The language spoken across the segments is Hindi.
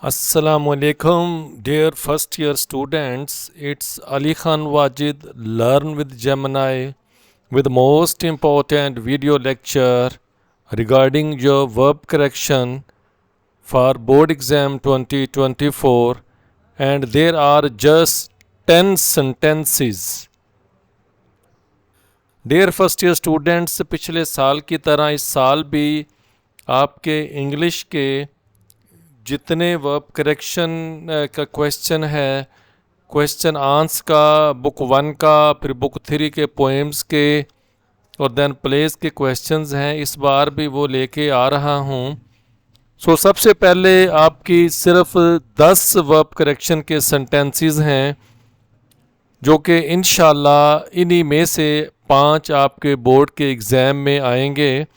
Assalamualaikum, dear first year students. It's Ali Khan Wajid, Learn with Gemini, with most important video lecture regarding your verb correction for board exam 2024, and there are just 10 sentences. Dear first year students, पिछले साल की तरह इस साल भी आपके इंग्लिश के जितने वर्ब करेक्शन का क्वेश्चन है, क्वेश्चन आंस का, बुक 1 का, फिर बुक 3 के पोएम्स के और देन प्लेस के क्वेश्चंस हैं, इस बार भी वो लेके आ रहा हूँ। सबसे पहले आपकी सिर्फ 10 वर्ब करेक्शन के सेंटेंसेस हैं जो कि इंशाल्लाह इन्हीं में से 5 आपके बोर्ड के एग्ज़ाम में आएंगे।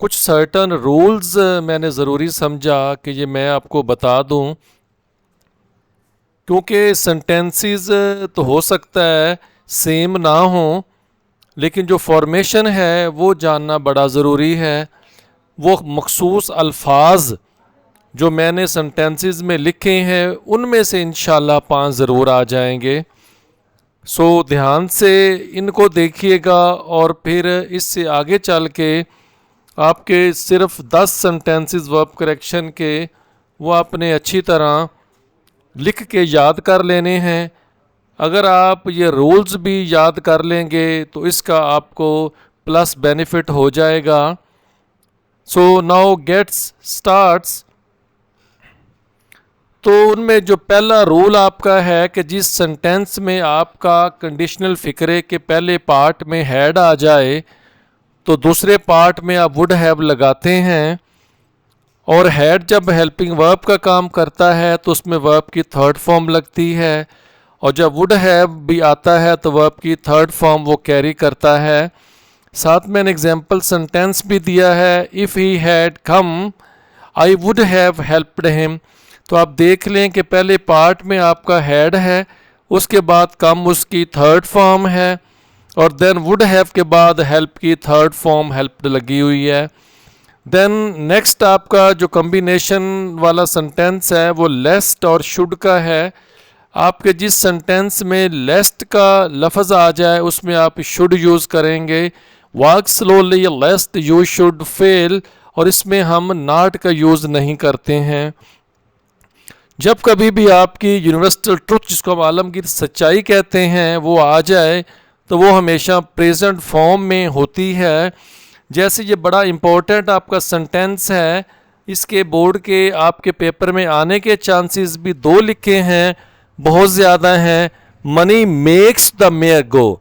कुछ सर्टन रूल्स मैंने ज़रूरी समझा कि ये मैं आपको बता दूं, क्योंकि सेंटेंसेस तो हो सकता है सेम ना हो, लेकिन जो फॉर्मेशन है वो जानना बड़ा ज़रूरी है। वो मखसूस अल्फाज जो मैंने सेंटेंसेस में लिखे हैं उनमें से इंशाल्लाह 5 ज़रूर आ जाएंगे। ध्यान से इनको देखिएगा और फिर इससे आगे चल के आपके सिर्फ 10 सेंटेंसेस वर्ब करेक्शन के वो आपने अच्छी तरह लिख के याद कर लेने हैं। अगर आप ये रूल्स भी याद कर लेंगे तो इसका आपको प्लस बेनिफिट हो जाएगा। Now gets starts. तो उनमें जो पहला रूल आपका है कि जिस सेंटेंस में आपका कंडीशनल फ़िक्रे के पहले पार्ट में हैड आ जाए तो दूसरे पार्ट में आप वुड हैव लगाते हैं, और हैड जब हेल्पिंग वर्ब का काम करता है तो उसमें वर्ब की थर्ड फॉर्म लगती है, और जब वुड हैव भी आता है तो वर्ब की थर्ड फॉर्म वो कैरी करता है। साथ में एग्जाम्पल सेंटेंस भी दिया है, if he had come I would have helped him. तो आप देख लें कि पहले पार्ट में आपका हैड है, उसके बाद कम उसकी थर्ड फॉर्म है, और देन वुड हैव के बाद हेल्प की थर्ड फॉर्म हेल्प्ड लगी हुई है। देन नेक्स्ट आपका जो कॉम्बिनेशन वाला सेंटेंस है वो लेस्ट और शुड का है। आपके जिस सेंटेंस में लेस्ट का लफ्ज़ आ जाए उसमें आप शुड यूज़ करेंगे। Walk slowly लेस्ट you should fail, और इसमें हम नॉट का यूज़ नहीं करते हैं। जब कभी भी आपकी यूनिवर्सल ट्रुथ, जिसको हम आलमगीर सच्चाई कहते हैं, वो आ जाए तो वो हमेशा प्रेजेंट फॉर्म में होती है। जैसे ये बड़ा इम्पोर्टेंट आपका सेंटेंस है, इसके बोर्ड के आपके पेपर में आने के चांसेस भी 2 लिखे हैं, बहुत ज़्यादा हैं। मनी मेक्स द मेयर गो,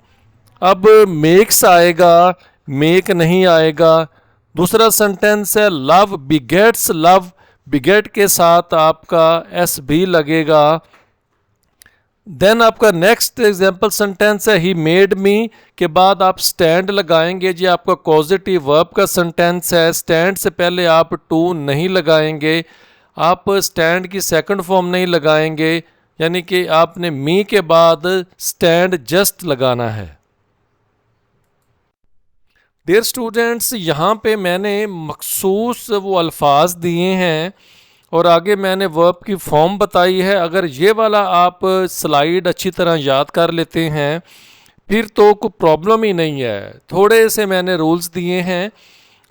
अब मेक्स आएगा, मेक नहीं आएगा। दूसरा सेंटेंस है लव बिगेट्स लव, बिगेट के साथ आपका एस भी लगेगा। देन आपका नेक्स्ट एग्जाम्पल सेंटेंस है ही मेड मी, के बाद आप स्टैंड लगाएंगे। जी आपका पॉजिटिव वर्ब का सेंटेंस है, स्टैंड से पहले आप टू नहीं लगाएंगे, आप स्टैंड की सेकंड फॉर्म नहीं लगाएंगे, यानी कि आपने मी के बाद स्टैंड जस्ट लगाना है। डियर स्टूडेंट्स, यहाँ पे मैंने मखसूस वो अल्फाज दिए हैं और आगे मैंने वर्ब की फॉर्म बताई है। अगर ये वाला आप स्लाइड अच्छी तरह याद कर लेते हैं फिर तो कोई प्रॉब्लम ही नहीं है। थोड़े से मैंने रूल्स दिए हैं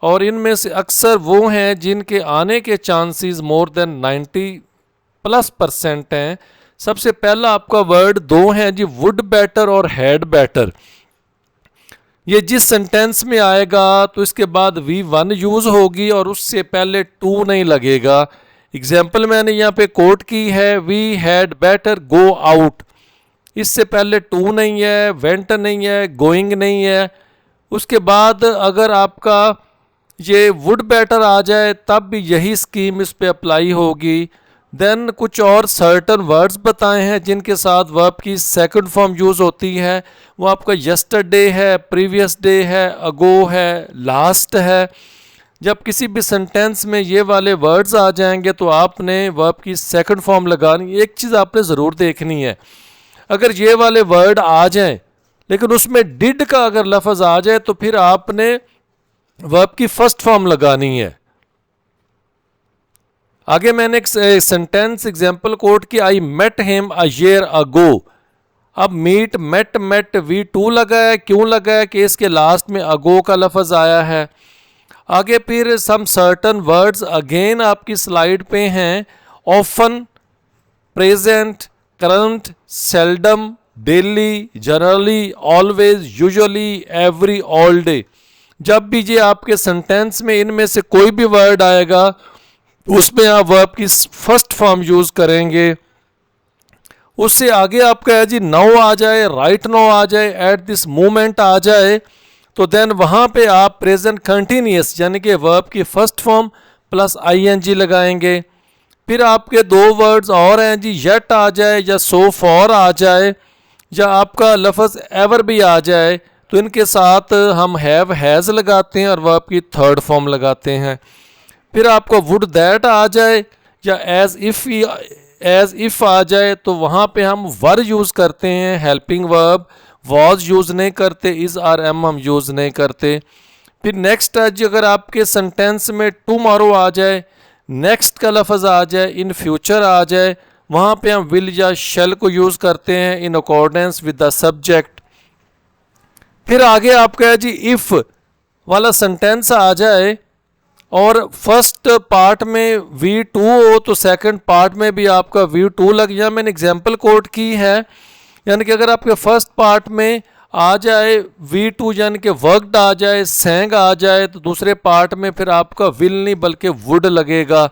और इनमें से अक्सर वो हैं जिनके आने के चांसेस मोर देन 90+% हैं। सबसे पहला आपका वर्ड 2 है जी, वुड बेटर और हैड बेटर। ये जिस सेंटेंस में आएगा तो इसके बाद V1 यूज़ होगी और उससे पहले टू नहीं लगेगा। एग्जाम्पल मैंने यहाँ पे कोट की है, we had better go out, इससे पहले टू नहीं है, वेंट नहीं है, गोइंग नहीं है। उसके बाद अगर आपका ये वुड बेटर आ जाए तब भी यही स्कीम इस पे अप्लाई होगी। देन कुछ और सर्टन वर्ड्स बताए हैं जिनके साथ वर्ब की सेकंड फॉर्म यूज़ होती है। वो आपका यस्टरडे है, प्रीवियस डे है, अगो है, लास्ट है। जब किसी भी सेंटेंस में ये वाले वर्ड्स आ जाएंगे तो आपने वर्ब की सेकंड फॉर्म लगानी। एक चीज़ आपने ज़रूर देखनी है, अगर ये वाले वर्ड आ जाएं लेकिन उसमें डिड का अगर लफ्ज़ आ जाए तो फिर आपने वर्ब की फर्स्ट फॉर्म लगानी है। आगे मैंने एक सेंटेंस एग्जांपल कोट की, I met him a year ago. अब मीट मेट मेट V2 लगा है, क्यों लगा है कि इसके लास्ट में अगो का लफ्ज़ आया है। आगे फिर सम सर्टन वर्ड्स अगेन आपकी स्लाइड पे हैं, often, present, current, seldom, daily, generally, always, usually, every, all day. जब भी ये आपके सेंटेंस में इनमें से कोई भी वर्ड आएगा उसमें आप वर्ब की फर्स्ट फॉर्म यूज करेंगे। उससे आगे आपका है जी नाउ आ जाए, राइट नाउ आ जाए, एट दिस मोमेंट आ जाए, तो देन वहाँ पे आप प्रेजेंट कंटिन्यूअस यानी कि वर्ब की फर्स्ट फॉर्म प्लस ING लगाएंगे। फिर आपके दो वर्ड्स और हैं जी, येट आ जाए या सो फॉर आ जाए या आपका लफ्ज़ एवर भी आ जाए, तो इनके साथ हम हैव हैज़ लगाते हैं और वर्ब की थर्ड फॉर्म लगाते हैं। फिर आपको वुड दैट आ जाए या एज इफ़ आ जाए, तो वहाँ पे हम वर यूज़ करते हैं, हेल्पिंग वर्ब, वॉज यूज़ नहीं करते, इज़ आर एम हम यूज़ नहीं करते। फिर नेक्स्ट है जी, अगर आपके सेंटेंस में टुमारो आ जाए, नेक्स्ट का लफ्ज़ आ जाए, इन फ्यूचर आ जाए, वहाँ पे हम विल या शेल को यूज़ करते हैं in accordance with the subject. फिर आगे आपका है जी इफ़ वाला सेंटेंस आ जाए और फर्स्ट पार्ट में V2 हो तो सेकंड पार्ट में भी आपका V2 लग जाए। मैंने एग्जांपल कोट की है, यानी कि अगर आपके फर्स्ट पार्ट में आ जाए V2 यानी कि वर्कड आ जाए, सेंग आ जाए, तो दूसरे पार्ट में फिर आपका विल नहीं बल्कि वुड लगेगा।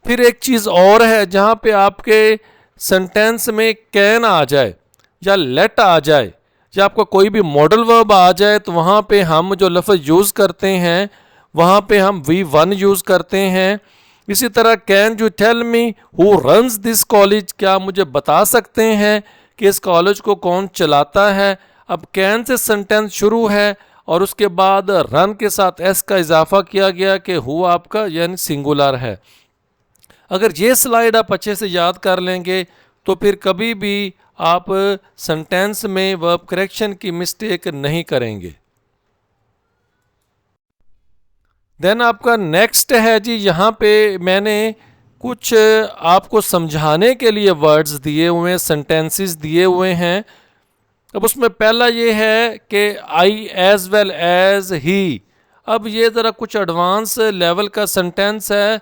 फिर एक चीज़ और है, जहाँ पे आपके सेंटेंस में कैन आ जाए या लेट आ जाए या आपका कोई भी मॉडल वर्ब आ जाए, तो वहाँ पे हम जो लफ्ज़ यूज़ करते हैं वहाँ पे हम V1 यूज़ करते हैं। इसी तरह can you tell me who runs this college, क्या मुझे बता सकते हैं कि इस कॉलेज को कौन चलाता है। अब कैन से सेंटेंस शुरू है और उसके बाद रन के साथ एस का इजाफा किया गया कि हु आपका यानी सिंगुलर है। अगर ये स्लाइड आप अच्छे से याद कर लेंगे तो फिर कभी भी आप सेंटेंस में वर्ब करेक्शन की मिस्टेक नहीं करेंगे। देन आपका नेक्स्ट है जी, यहाँ पे मैंने कुछ आपको समझाने के लिए वर्ड्स दिए हुए हैं, सेंटेंसेस दिए हुए हैं। अब उसमें पहला ये है कि आई एज वेल एज ही। अब ये ज़रा कुछ एडवांस लेवल का सेंटेंस है।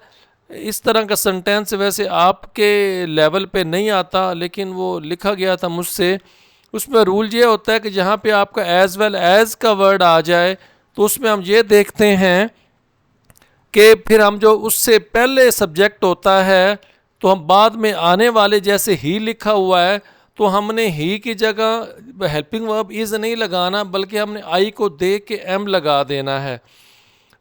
इस तरह का सेंटेंस वैसे आपके लेवल पे नहीं आता, लेकिन वो लिखा गया था मुझसे। उसमें रूल ये होता है कि जहाँ पे आपका एज वेल एज का वर्ड आ जाए तो उसमें हम ये देखते हैं कि फिर हम जो उससे पहले सब्जेक्ट होता है तो हम बाद में आने वाले, जैसे ही लिखा हुआ है तो हमने ही की जगह हेल्पिंग वर्ब इज़ नहीं लगाना, बल्कि हमने आई को दे के एम लगा देना है।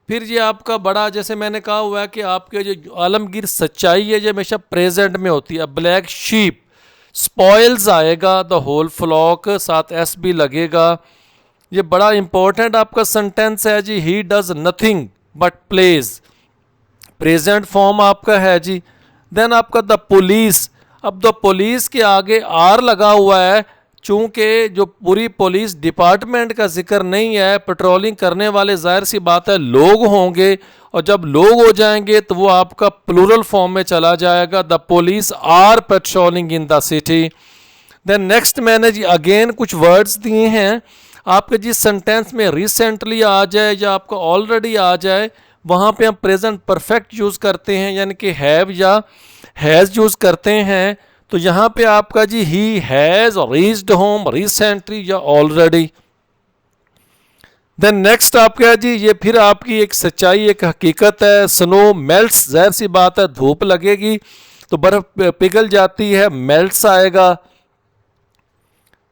फिर ये आपका बड़ा, जैसे मैंने कहा हुआ है कि आपके जो आलमगीर सच्चाई है ये हमेशा प्रेजेंट में होती है। ब्लैक शीप स्पॉइल्स आएगा, द होल फ्लॉक, साथ एस भी लगेगा। ये बड़ा इंपॉर्टेंट आपका सेंटेंस है जी। He does nothing but plays, present form आपका है जी। देन आपका द पुलिस, अब द पुलिस के आगे आर लगा हुआ है, चूंकि जो पूरी पुलिस डिपार्टमेंट का जिक्र नहीं है, पेट्रोलिंग करने वाले जाहिर सी बात है लोग होंगे, और जब लोग हो जाएंगे तो वो आपका प्लूरल फॉर्म में चला जाएगा, the police are patrolling in the city. Then next मैंने जी अगेन कुछ वर्ड्स दिए हैं आपके, जिस सेंटेंस में रिसेंटली आ जाए या आपका ऑलरेडी आ जाए वहाँ पे हम प्रेजेंट परफेक्ट यूज़ करते हैं, यानी कि हैव या हैज़ यूज़ करते हैं। तो यहाँ पे आपका जी he has reached home recently या ऑलरेडी। देन नेक्स्ट आपका है जी, ये फिर आपकी एक सच्चाई, एक हकीकत है। स्नो मेल्ट्स, जाहिर सी बात है धूप लगेगी तो बर्फ पिघल जाती है, मेल्ट्स आएगा।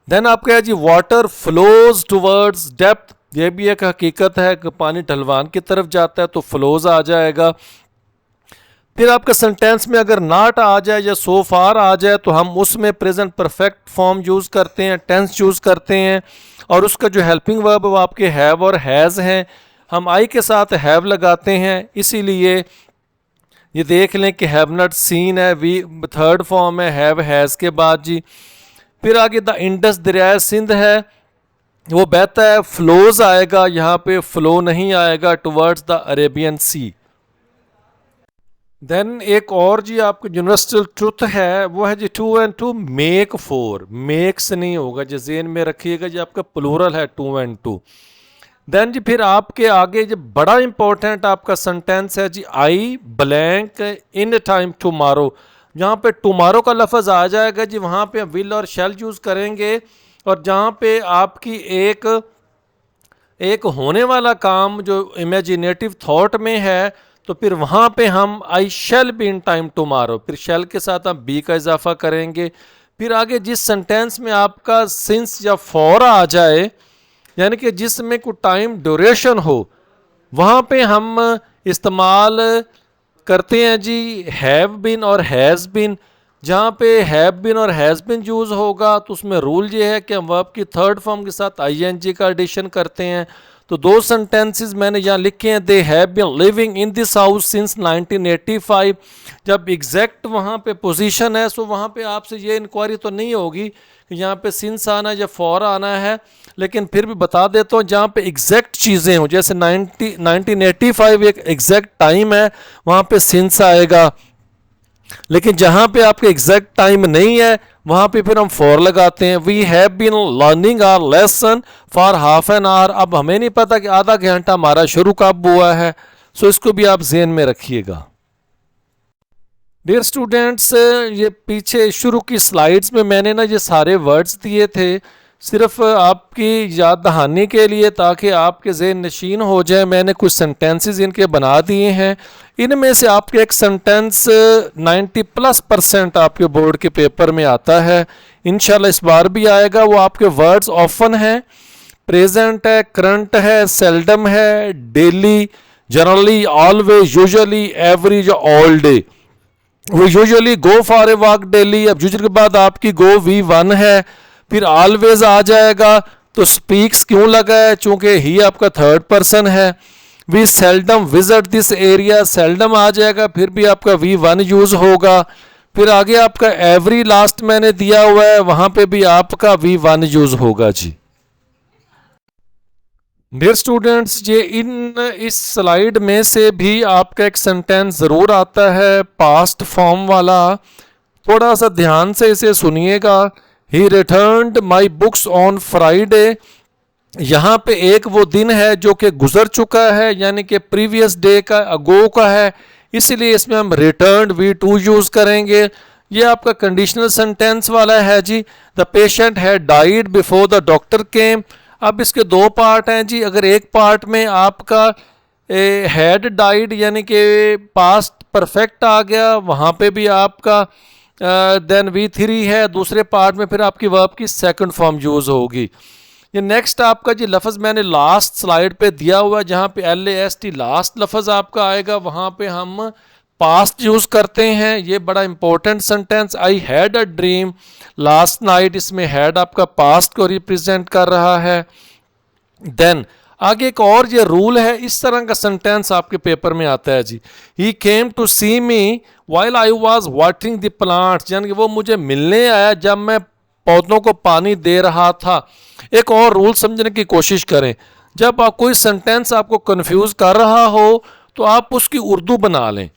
देन आपका है जी वाटर फ्लोज टुवर्ड्स डेप्थ, ये भी एक हकीकत है कि पानी ढलवान की तरफ जाता है तो फ्लोज आ जाएगा। फिर आपका सेंटेंस में अगर नॉट आ जाए या सो फार आ जाए तो हम उसमें प्रेजेंट परफेक्ट फॉर्म यूज़ करते हैं, टेंस यूज़ करते हैं, और उसका जो हेल्पिंग वर्ब वो आपके हैव और हैज़ हैं। हम आई के साथ हैव लगाते हैं, इसीलिए ये देख लें कि हैव नॉट सीन है, वी थर्ड फॉर्म है हैव हैज़ के बाद जी। फिर आगे द इंडस दरिया सिंध है, वो बहता है, फ्लोज आएगा, यहाँ पे फ्लो नहीं आएगा, towards the Arabian Sea. Then एक और जी आपको यूनिवर्सल ट्रुथ है, वो है जी 2 and 2 मेक 4, मेक्स नहीं होगा जी, ज़हन में रखिएगा जी, आपका प्लूरल है 2 and 2। देन जी फिर आपके आगे जो बड़ा इंपॉर्टेंट आपका सेंटेंस है जी, I blank in time tomorrow. जहाँ पे टुमारो का लफ्ज़ आ जाएगा जी, वहाँ पे विल और शैल यूज़ करेंगे, और जहाँ पे आपकी एक होने वाला काम जो इमेजिनेटिव थॉट में है, तो फिर वहाँ पे हम I shall be in time tomorrow, फिर शैल के साथ हम बी का इजाफा करेंगे। फिर आगे जिस सेंटेंस में आपका सिंस या फॉर आ जाए, यानी कि जिसमें कोई टाइम ड्यूरेशन हो, वहाँ पे हम इस्तेमाल करते हैं जी हैव बीन और हैज़ बीन। जहाँ पे हैव बीन और हैज़ बीन यूज़ होगा तो उसमें रूल ये है कि हम वर्ब की थर्ड फॉर्म के साथ आईएनजी का एडिशन करते हैं। तो दो सेंटेंसेस मैंने यहाँ लिखे हैं, they have been living in this house since 1985। जब एग्जैक्ट वहाँ पे पोजीशन है, सो वहाँ पे आपसे ये इंक्वायरी तो नहीं होगी कि यहाँ पे सिंस आना या फॉर आना है, लेकिन फिर भी बता देता हूँ, जहाँ पे एग्जैक्ट चीज़ें हों, जैसे 1985 एक एग्जैक्ट टाइम है, वहाँ पे सिंस आएगा। लेकिन जहाँ पे आपके एग्जैक्ट टाइम नहीं है, वहाँ पे फिर हम फॉर लगाते हैं। We have been learning our lesson for half an hour. अब हमें नहीं पता कि आधा घंटा हमारा शुरू कब हुआ है, सो इसको भी आप ज़हन में रखिएगा। डियर स्टूडेंट्स, ये पीछे शुरू की स्लाइड्स में मैंने ना ये सारे वर्ड्स दिए थे, सिर्फ आपकी याद दहानी के लिए, ताकि आपके ज़हन नशीन हो जाए। मैंने कुछ सेंटेंसेस इनके बना दिए हैं। इनमें से आपके एक सेंटेंस 90+% आपके बोर्ड के पेपर में आता है, इंशाल्लाह इस बार भी आएगा। वो आपके वर्ड्स ऑफन हैं, प्रेजेंट है, करंट है, सेल्डम है, daily, generally, always, usually, average, all day. वो usually go for a walk daily, अब यूजुअली के बाद आपकी गो V1 है, फिर ऑलवेज आ जाएगा। तो स्पीक्स क्यों लगा है? चूंकि ही आपका थर्ड पर्सन है। We seldom visit this area, seldom आ जाएगा, फिर भी आपका V1 यूज होगा। फिर आगे आपका एवरी लास्ट मैंने दिया हुआ है, वहां पे भी आपका V1 यूज होगा जी। डियर स्टूडेंट्स, ये इस स्लाइड में से भी आपका एक सेंटेंस ज़रूर आता है पास्ट फॉर्म वाला, थोड़ा सा ध्यान से इसे सुनिएगा। ही returned my books on Friday. यहाँ पे एक वो दिन है जो कि गुजर चुका है, यानी कि प्रीवियस डे का, अगो का है, इसलिए इसमें हम रिटर्न्ड V2 यूज़ करेंगे। ये आपका कंडीशनल सेंटेंस वाला है जी। The patient had died before the doctor came. अब इसके दो पार्ट हैं जी। अगर एक पार्ट में आपका हैड डाइड यानी कि पास्ट परफेक्ट आ गया, वहाँ पे भी आपका देन V3 है। दूसरे पार्ट में फिर आपकी वर्ब की सेकंड फॉर्म यूज़ होगी। ये नेक्स्ट आपका जी लफ्ज़ मैंने लास्ट स्लाइड पे दिया हुआ है, जहाँ पे LAST लास्ट लफ्ज़ आपका आएगा, वहाँ पे हम पास्ट यूज़ करते हैं। ये बड़ा important sentence, I had a dream last night, इसमें हैड आपका पास्ट को रिप्रेजेंट कर रहा है। देन आगे एक और ये रूल है, इस तरह का सेंटेंस आपके पेपर में आता है जी। He came to see me while I was watering the plants, यानी कि वो मुझे मिलने आया जब मैं पौधों को पानी दे रहा था। एक और रूल समझने की कोशिश करें, जब आप कोई सेंटेंस आपको कंफ्यूज कर रहा हो तो आप उसकी उर्दू बना लें।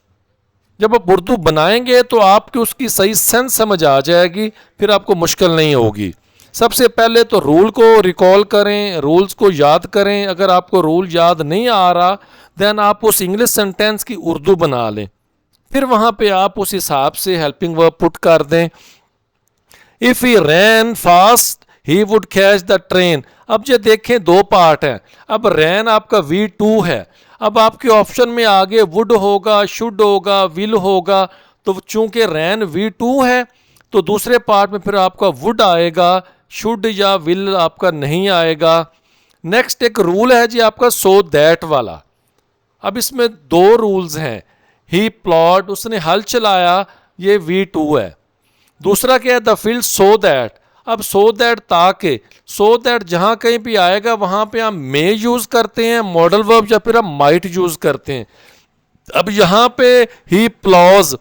जब आप उर्दू बनाएंगे तो आपकी उसकी सही सेंस समझ आ जाएगी, फिर आपको मुश्किल नहीं होगी। सबसे पहले तो रूल को रिकॉल करें, रूल्स को याद करें। अगर आपको रूल याद नहीं आ रहा, देन आप उस इंग्लिश सेंटेंस की उर्दू बना लें, फिर वहाँ पे आप उस हिसाब से हेल्पिंग वर्ब पुट कर दें। If he ran fast he would catch the train. अब ये देखें दो पार्ट हैं। अब रैन आपका V2 है। अब आपके ऑप्शन में आगे वुड होगा, शुड होगा, विल होगा। तो चूंकि रैन V2 है तो दूसरे पार्ट में फिर आपका वुड आएगा, शुड या विल आपका नहीं आएगा। नेक्स्ट एक रूल है जी आपका सो दैट वाला। अब इसमें दो रूल्स हैं। ही प्लॉड, उसने हल चलाया, ये V2 है। दूसरा क्या है, द फील्ड सो दैट। अब सो दैट ताकि, सो दैट जहाँ कहीं भी आएगा वहाँ पे हम मे यूज़ करते हैं मॉडल वर्ब, या फिर हम माइट यूज़ करते हैं। अब यहाँ पे ही प्लॉज,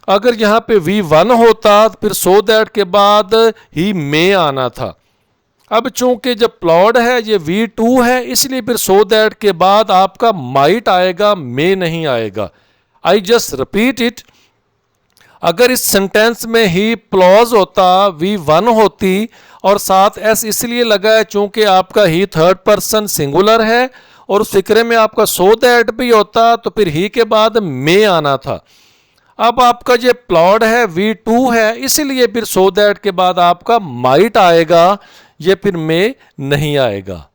अगर यहाँ पे V1 होता फिर सो दैट के बाद ही मे आना था। अब चूंकि जब प्लॉड है ये V2 है, इसलिए फिर सो दैट के बाद आपका माइट आएगा, मे नहीं आएगा। I just repeat it. अगर इस सेंटेंस में ही प्लॉज होता, V1 होती और साथ एस इसलिए लगा है चूंकि आपका ही थर्ड पर्सन सिंगुलर है, और उस फिक्रे में आपका सो दैट भी होता तो फिर ही के बाद मे आना था। अब आपका जो प्लॉड है V2 है, इसलिए फिर सो दैट के बाद आपका माइट आएगा, ये फिर मे नहीं आएगा।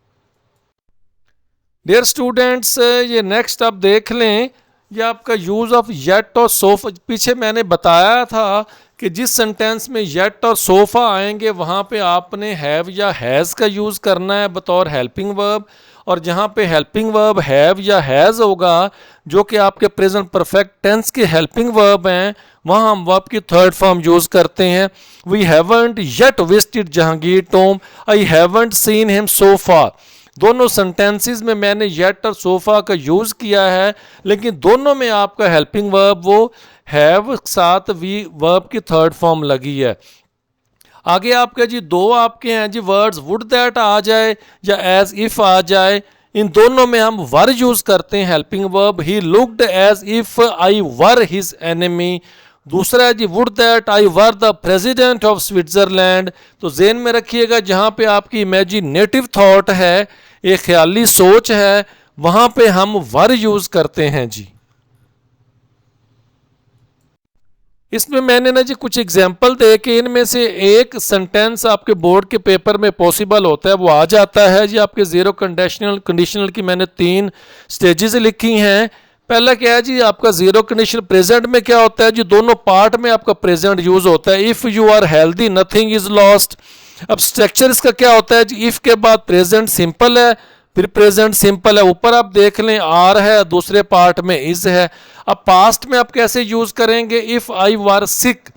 डियर स्टूडेंट्स, ये नेक्स्ट आप देख लें, ये आपका यूज़ ऑफ येट और सोफा। पीछे मैंने बताया था कि जिस सेंटेंस में येट और सोफा आएंगे वहाँ पे आपने हैव या हैज़ का यूज़ करना है बतौर हेल्पिंग वर्ब, और जहाँ पे हेल्पिंग वर्ब हैव या हैज़ होगा जो कि आपके प्रेजेंट परफेक्ट टेंस के हेल्पिंग वर्ब हैं, वहाँ हम वर्ब की थर्ड फॉर्म यूज़ करते हैं। We haven't yet visited Jahangir tomb, I haven't seen him so far. दोनों सेंटेंसेस में मैंने येट और सोफा का यूज़ किया है, लेकिन दोनों में आपका हेल्पिंग वर्ब वो हैव साथ वी वर्ब की थर्ड फॉर्म लगी है। आगे आपके जी दो आपके हैं जी वर्ड्स, वुड दैट आ जाए या एज इफ आ जाए, इन दोनों में हम वर यूज़ करते हैं helping verb. He looked as if I were his enemy. दूसरा है जी would that I were the president of Switzerland. तो ज़हन में रखिएगा जहाँ पे आपकी इमेजिनेटिव थॉट है, एक ख्याली सोच है, वहाँ पे हम वर यूज़ करते हैं जी। इसमें मैंने ना जी कुछ एग्जाम्पल दे के इनमें से एक सेंटेंस आपके बोर्ड के पेपर में पॉसिबल होता है वो आ जाता है जी। आपके ज़ीरो कंडीशनल की मैंने 3 स्टेजेस लिखी हैं। पहला क्या है जी, आपका ज़ीरो कंडीशनल प्रेजेंट में क्या होता है जी, दोनों पार्ट में आपका प्रेजेंट यूज़ होता है। If you are healthy nothing is lost. अब स्ट्रक्चर इसका क्या होता है जी, इफ़ के बाद प्रेजेंट सिंपल है, फिर प्रेजेंट सिंपल है, ऊपर आप देख लें आर है, दूसरे पार्ट में इज है। अब पास्ट में आप कैसे यूज करेंगे, इफ आई वर सिक।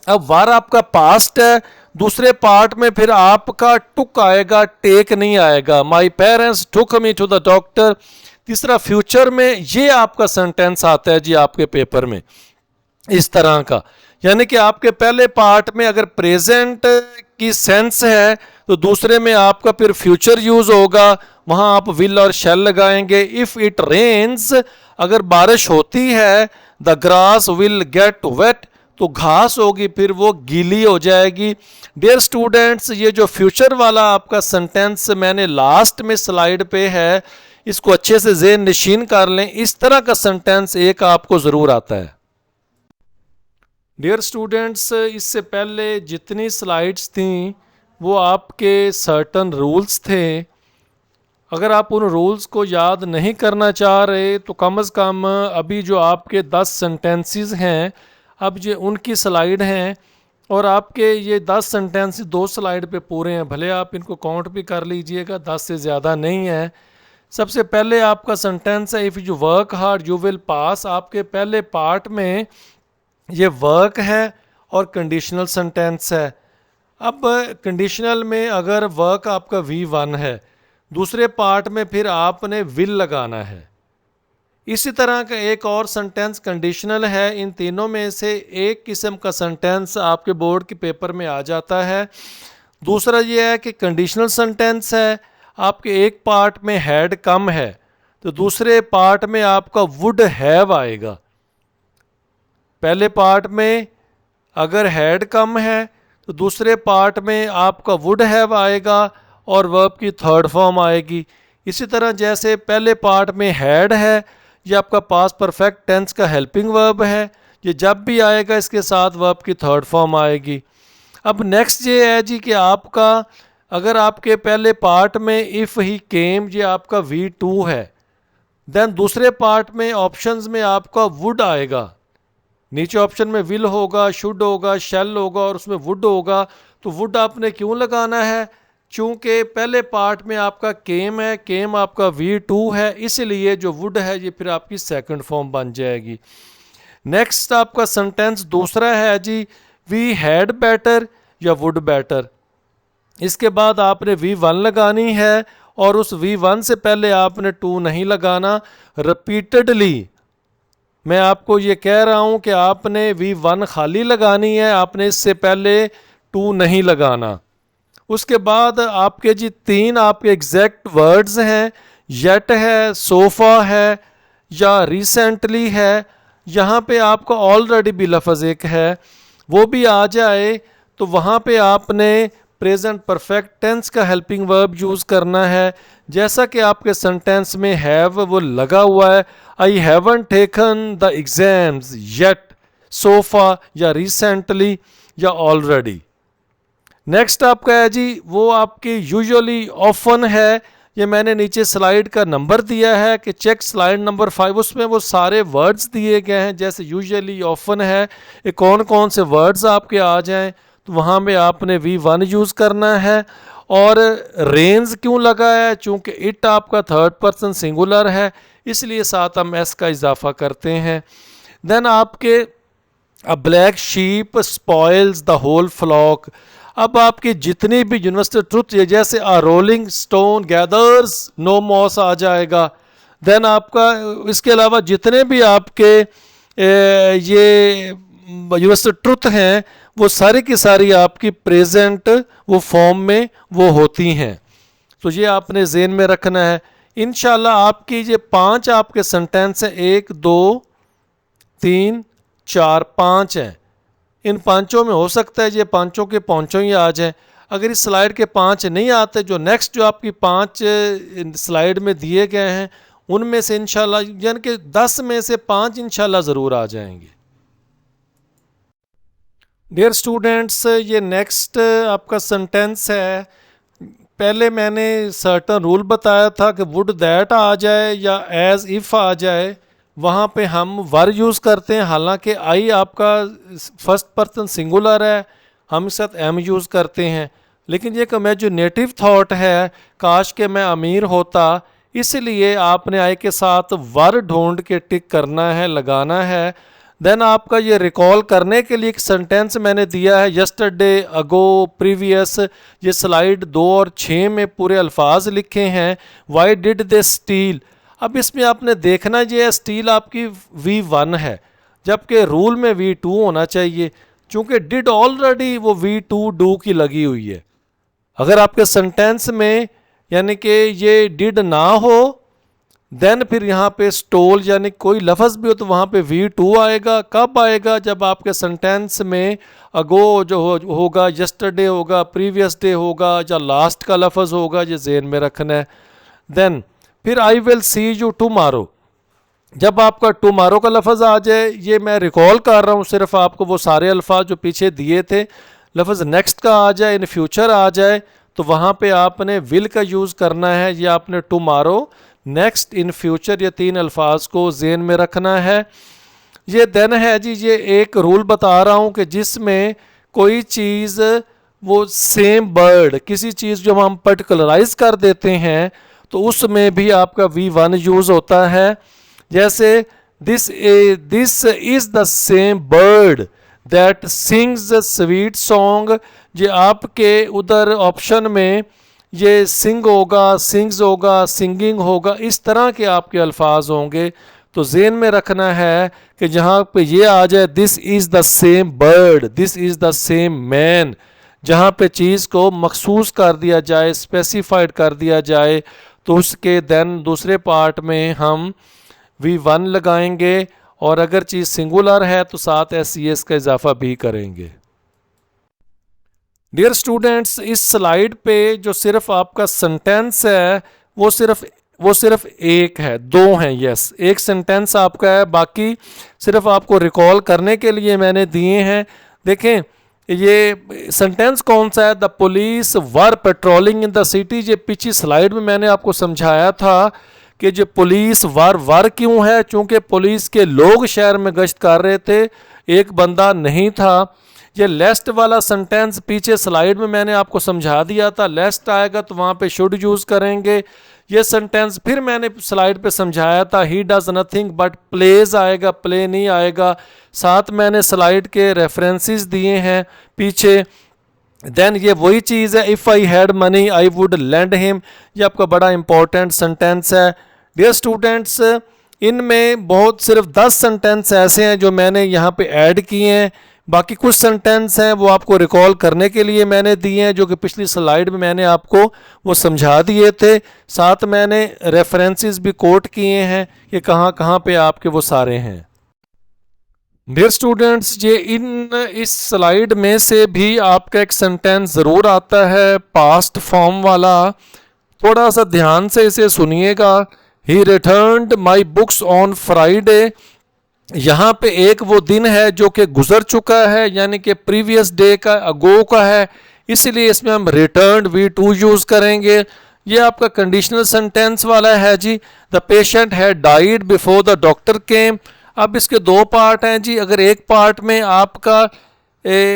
अब वर आपका पास्ट है, दूसरे पार्ट में फिर आपका टुक आएगा, टेक नहीं आएगा। My parents took me to the doctor. तीसरा फ्यूचर में ये आपका सेंटेंस आता है जी आपके पेपर में इस तरह का, यानी कि आपके पहले पार्ट में अगर प्रेजेंट की सेंस है तो दूसरे में आपका फिर फ्यूचर यूज होगा, वहां आप विल और शैल लगाएंगे। इफ इट रेन्स, अगर बारिश होती है, the grass will get wet, तो घास होगी फिर वो गीली हो जाएगी। डियर स्टूडेंट्स, ये जो फ्यूचर वाला आपका सेंटेंस मैंने लास्ट में स्लाइड पे है, इसको अच्छे से ज़हन नशीन कर लें। इस तरह का सेंटेंस एक आपको ज़रूर आता है। डियर स्टूडेंट्स, इससे पहले जितनी स्लाइड्स थी वो आपके सर्टन रूल्स थे। अगर आप उन रूल्स को याद नहीं करना चाह रहे तो कम से कम अभी जो आपके 10 सेंटेंसेस हैं, अब ये उनकी स्लाइड हैं, और आपके ये 10 सेंटेंसेस 2 स्लाइड पे पूरे हैं, भले आप इनको काउंट भी कर लीजिएगा, 10 से ज़्यादा नहीं है। सबसे पहले आपका सेंटेंस है, if you work hard you will pass. आपके पहले पार्ट में ये वर्क है और कंडीशनल सेंटेंस है। अब कंडीशनल में अगर वर्क आपका V1 है, दूसरे पार्ट में फिर आपने विल लगाना है। इसी तरह का एक और सेंटेंस कंडीशनल है। इन तीनों में से एक किस्म का सेंटेंस आपके बोर्ड के पेपर में आ जाता है। दूसरा ये है कि कंडीशनल सेंटेंस है, आपके एक पार्ट में हैड कम है तो दूसरे पार्ट में आपका वुड हैव आएगा। पहले पार्ट में अगर हैड कम है तो दूसरे पार्ट में आपका वुड हैव आएगा और वर्ब की थर्ड फॉर्म आएगी। इसी तरह जैसे पहले पार्ट में हैड है, ये आपका पास्ट परफेक्ट टेंस का हेल्पिंग वर्ब है, ये जब भी आएगा इसके साथ वर्ब की थर्ड फॉर्म आएगी। अब नेक्स्ट ये है जी कि आपका अगर आपके पहले पार्ट में इफ़ ही केम, ये आपका V2 है, देन दूसरे पार्ट में ऑप्शंस में आपका वुड आएगा। नीचे ऑप्शन में विल होगा, शुड होगा, शैल होगा और उसमें वुड होगा। तो वुड आपने क्यों लगाना है, चूँकि पहले पार्ट में आपका केम है, केम आपका V2 है, इसलिए जो वुड है ये फिर आपकी सेकंड फॉर्म बन जाएगी। नेक्स्ट आपका सेंटेंस दूसरा है जी, वी हैड बेटर या वुड बेटर। इसके बाद आपने V1 लगानी है और उस V1 से पहले आपने टू नहीं लगाना। रिपीटेडली मैं आपको ये कह रहा हूँ कि आपने V1 खाली लगानी है, आपने इससे पहले टू नहीं लगाना। उसके बाद आपके जी 3 आपके एग्जैक्ट वर्ड्स हैं, येट है, सोफा है या रिसेंटली है यहाँ पे आपका ऑलरेडी भी लफ्ज़ एक है वो भी आ जाए तो वहाँ पे आपने प्रेजेंट परफेक्ट टेंस का हेल्पिंग वर्ब यूज़ करना है। जैसा कि आपके सेंटेंस में हैव वो लगा हुआ है, I haven't taken the exams yet, so far या रिसेंटली या ऑलरेडी। नेक्स्ट आपका है जी वो आपके यूजुअली ऑफन है। ये मैंने नीचे स्लाइड का नंबर दिया है कि चेक स्लाइड नंबर 5, उसमें वो सारे वर्ड्स दिए गए हैं। जैसे यूजुअली ऑफन है, ये कौन कौन से वर्ड्स आपके आ जाएं तो वहाँ में आपने V1 यूज़ करना है। और रेंज क्यों लगा है, चूँकि इट आपका थर्ड पर्सन सिंगुलर है इसलिए साथ हम एस का इजाफा करते हैं। देन आपके a black sheep spoils the whole flock. अब आपकी जितनी भी यूनिवर्सल ट्रुथ है जैसे a rolling stone gathers no moss आ जाएगा। देन आपका इसके अलावा जितने भी आपके ये यूनिवर्सल ट्रुथ हैं वो सारी की सारी आपकी प्रेजेंट वो फॉर्म में वो होती हैं। तो ये आपने ज़हन में रखना है। इंशाल्लाह आपकी ये 5 आपके सेंटेंस हैं, 1 2 3 4 5 हैं। इन पांचों में हो सकता है ये पांचों के पांचों ही आ जाएं। अगर इस स्लाइड के 5 नहीं आते, जो नेक्स्ट जो आपकी 5 स्लाइड में दिए गए हैं उनमें से इंशाल्लाह यानी कि 10 में से 5 इंशाल्लाह ज़रूर आ जाएंगे। डियर स्टूडेंट्स, ये नेक्स्ट आपका सेंटेंस है। पहले मैंने सर्टन रूल बताया था कि वुड दैट आ जाए या एज इफ़ आ जाए, वहाँ पे हम वर यूज़ करते हैं। हालांकि आई आपका फर्स्ट पर्सन सिंगुलर है, हम इसके साथ एम यूज़ करते हैं। लेकिन ये इमेजिनेटिव थॉट है, काश के मैं अमीर होता, इसलिए आपने आई के साथ वर ढूंढ के टिक करना है, लगाना है। देन आपका ये रिकॉल करने के लिए एक सेंटेंस मैंने दिया है, यस्टरडे, अगो, प्रीवियस। ये स्लाइड 2 और 6 में पूरे अल्फाज लिखे हैं। Why did they still. अब इसमें आपने देखना ये स्टील आपकी V1 है जबकि रूल में V2 होना चाहिए, चूँकि डिड ऑलरेडी वो V2 डू की लगी हुई है। अगर आपके सेंटेंस में यानी कि ये डिड ना हो देन फिर यहाँ पे स्टोल यानी कोई लफ्ज़ भी हो तो वहाँ पे V2 आएगा। कब आएगा, जब आपके सेंटेंस में अगो जो होगा, यस्टरडे होगा, प्रीवियस डे होगा या लास्ट का लफ्ज़ होगा, ये ज़हन में रखना है। देन फिर I will see you tomorrow, जब आपका टुमारो का लफ्ज़ आ जाए, ये मैं रिकॉल कर रहा हूँ सिर्फ आपको, वो सारे अल्फाज जो पीछे दिए थे, लफ्ज़ नेक्स्ट का आ जाए, इन फ्यूचर आ जाए तो वहाँ पे आपने विल का यूज़ करना है। ये आपने टुमारो, नेक्स्ट, इन फ्यूचर, ये 3 अल्फाज को ज़हन में रखना है। ये देन है जी, ये एक रूल बता रहा हूँ कि जिसमें कोई चीज़ वो सेम वर्ड किसी चीज़ जो हम पर्टिकुलराइज कर देते हैं तो उसमें भी आपका V1 यूज़ होता है। जैसे this is the same bird that sings the sweet song. ये आपके उधर ऑप्शन में ये सिंग होगा, सिंग्स होगा, सिंगिंग होगा, इस तरह के आपके अल्फाज होंगे। तो ज़हन में रखना है कि जहाँ पे ये आ जाए this is the same bird, this is the same man, जहाँ पे चीज़ को मखसूस कर दिया जाए, स्पेसिफाइड कर दिया जाए, तो उसके देन दूसरे पार्ट में हम V1 लगाएंगे और अगर चीज़ सिंगुलर है तो साथ SES का इजाफा भी करेंगे। डियर स्टूडेंट्स, इस स्लाइड पे जो सिर्फ आपका सेंटेंस है वो सिर्फ एक है, 2 हैं, यस, एक सेंटेंस आपका है, बाकी सिर्फ आपको रिकॉल करने के लिए मैंने दिए हैं। देखें ये सेंटेंस कौन सा है, the police were patrolling in the city. ये पिछली स्लाइड में मैंने आपको समझाया था कि जो पुलिस वर क्यों है, चूँकि पुलिस के लोग शहर में गश्त कर रहे थे, एक बंदा नहीं था। ये लेस्ट वाला सेंटेंस पीछे स्लाइड में मैंने आपको समझा दिया था, लेस्ट आएगा तो वहाँ पे शुड यूज़ करेंगे। ये सेंटेंस फिर मैंने स्लाइड पे समझाया था, he does nothing but plays आएगा, प्ले नहीं आएगा। साथ मैंने स्लाइड के रेफरेंसेस दिए हैं पीछे। देन ये वही चीज़ है, if I had money I would lend him. ये आपका बड़ा इंपॉर्टेंट सेंटेंस है। डियर स्टूडेंट्स, इनमें बहुत सिर्फ 10 सेंटेंस ऐसे हैं जो मैंने यहाँ पे ऐड किए हैं, बाकी कुछ सेंटेंस हैं वो आपको रिकॉल करने के लिए मैंने दिए हैं, जो कि पिछली स्लाइड में मैंने आपको वो समझा दिए थे। साथ मैंने रेफरेंसेस भी कोट किए हैं कि कहाँ कहाँ पे आपके वो सारे हैं। डियर स्टूडेंट्स, ये इस स्लाइड में से भी आपका एक सेंटेंस ज़रूर आता है पास्ट फॉर्म वाला, थोड़ा सा ध्यान से इसे सुनिएगा। ही returned my books on Friday. यहाँ पे एक वो दिन है जो कि गुजर चुका है, यानी कि प्रीवियस डे का, अगो का है, इसलिए इसमें हम रिटर्न्ड V2 यूज़ करेंगे। ये आपका कंडीशनल सेंटेंस वाला है जी। द पेशेंट है died before the doctor came. अब इसके दो पार्ट हैं जी। अगर एक पार्ट में आपका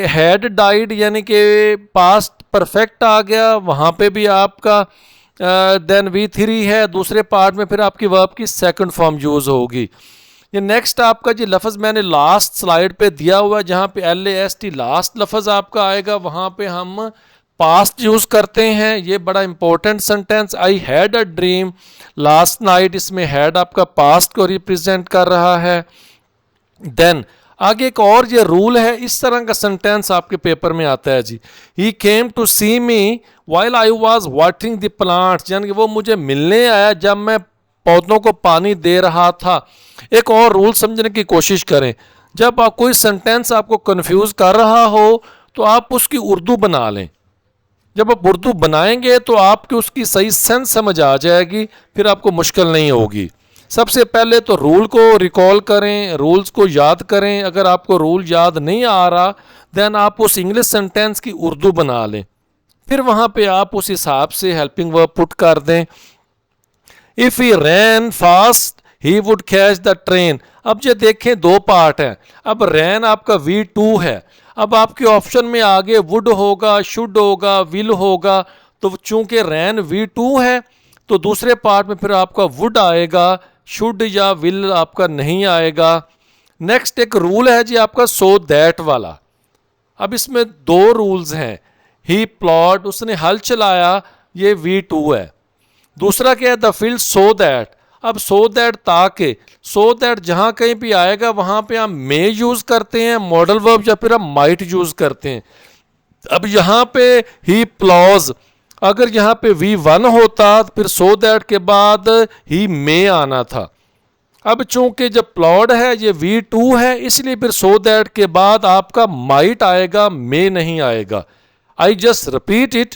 हैड डाइड यानी कि पास्ट परफेक्ट आ गया, वहाँ पे भी आपका देन V3 है। दूसरे पार्ट में फिर आपकी वर्ब की सेकंड फॉर्म यूज़ होगी। ये नेक्स्ट आपका जी लफ्ज़ मैंने लास्ट स्लाइड पे दिया हुआ है, जहाँ पे LAST लास्ट लफ्ज़ आपका आएगा, वहाँ पे हम पास्ट यूज़ करते हैं। ये बड़ा important sentence, I had a dream last night, इसमें हैड आपका पास्ट को रिप्रेजेंट कर रहा है। देन आगे एक और ये रूल है, इस तरह का सेंटेंस आपके पेपर में आता है जी। He came to see me while I was watering the plants, यानी कि वो मुझे मिलने आया जब मैं पौधों को पानी दे रहा था। एक और रूल समझने की कोशिश करें, जब आप कोई सेंटेंस आपको कंफ्यूज कर रहा हो तो आप उसकी उर्दू बना लें। जब आप उर्दू बनाएंगे तो आपको उसकी सही सेंस समझ आ जाएगी, फिर आपको मुश्किल नहीं होगी। सबसे पहले तो रूल को रिकॉल करें, रूल्स को याद करें। अगर आपको रूल याद नहीं आ रहा, देन आप उस इंग्लिश सेंटेंस की उर्दू बना लें, फिर वहाँ पे आप उस हिसाब से हेल्पिंग वर्ब पुट कर दें। If he ran fast he would catch the train. अब ये देखें दो पार्ट हैं। अब रैन आपका V2 है। अब आपके ऑप्शन में आगे वुड होगा, शुड होगा, विल होगा, तो चूंकि रैन V2 है तो दूसरे पार्ट में फिर आपका वुड आएगा, शुड या विल आपका नहीं आएगा। नेक्स्ट एक रूल है जी आपका सो दैट वाला। अब इसमें दो रूल्स हैं। ही प्लॉट, उसने हल चलाया, ये V2 है। दूसरा क्या है, द फील्ड सो दैट। अब सो दैट ताकि, सो दैट जहाँ कहीं भी आएगा वहाँ पे हम मे यूज़ करते हैं मॉडल वर्ब, या फिर हम माइट यूज़ करते हैं। अब यहाँ पे ही प्लॉज, अगर यहाँ पे V1 होता तो फिर सो दैट के बाद ही मे आना था। अब चूंकि जब प्लॉड है ये V2 है, इसलिए फिर सो दैट के बाद आपका माइट आएगा, मे नहीं आएगा। आई जस्ट रिपीट इट,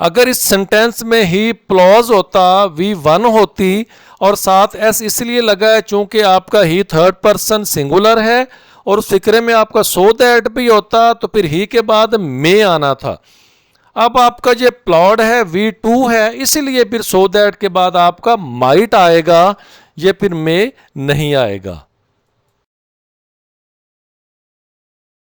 अगर इस सेंटेंस में ही प्लॉज होता, V1 होती और साथ S इसलिए लगा है चूंकि आपका ही थर्ड पर्सन सिंगुलर है, और उस फिक्रे में आपका सो दैट भी होता तो फिर ही के बाद मे आना था। अब आपका ये प्लॉड है V2 है, इसलिए फिर सो दैट के बाद आपका माइट आएगा, ये फिर मे नहीं आएगा।